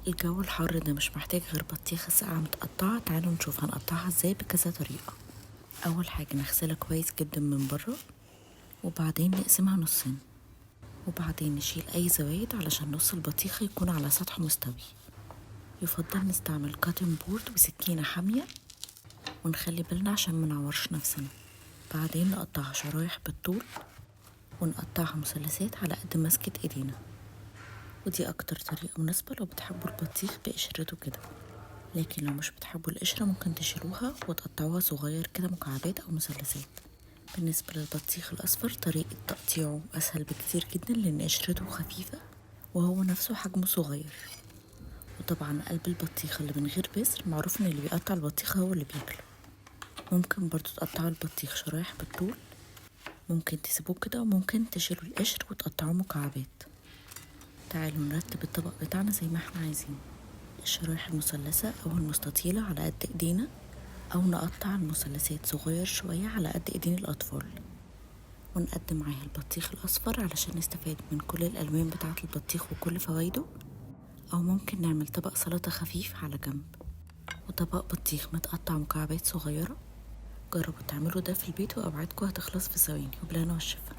الجو الحر ده مش محتاج غير بطيخة ساقعة متقطعة. تعالوا نشوف هنقطعها ازاي بكذا طريقة. أول حاجة نغسلها كويس جدا من بره، وبعدين نقسمها نصين، وبعدين نشيل أي زوايد علشان نص البطيخة يكون على سطح مستوي. يفضل نستعمل كاتن بورد وسكينة حامية، ونخلي بالنا عشان منعورش نفسنا. بعدين نقطعها شرايح بالطول، ونقطعها مثلثات على قد مسكة ايدينا. ودي اكتر طريقة مناسبة لو بتحبوا البطيخ بقشرته كده، لكن لو مش بتحبوا القشرة ممكن تشيلوها وتقطعوها صغير كده مكعبات او مثلثات. بالنسبة للبطيخ الاصفر طريقة تقطيعه اسهل بكتير جدا، لان قشرته خفيفة وهو نفسه حجمه صغير. وطبعا قلب البطيخة اللي من غير بذر معروف ان اللي بيقطع البطيخ هو اللي بياكله. ممكن برضو تقطعوا البطيخ شرايح بالطول، ممكن تسيبوه كده، وممكن تشيلوا القشر وتقطعوه مكعبات. تعالوا نرتب الطبق بتاعنا زي ما احنا عايزين. الشرايح المثلثة او المستطيلة على قد ايدينا، او نقطع المثلثات صغير شوية على قد ايدين الاطفال. ونقدم معاها البطيخ الاصفر علشان نستفاد من كل الالوان بتاعة البطيخ وكل فوائده، او ممكن نعمل طبق سلطة خفيف على جنب، وطبق بطيخ متقطع مكعبات صغيرة. جربوا تعملوا ده في البيت وأوعدكم هتخلص في ثواني، وبالهنا والشفا.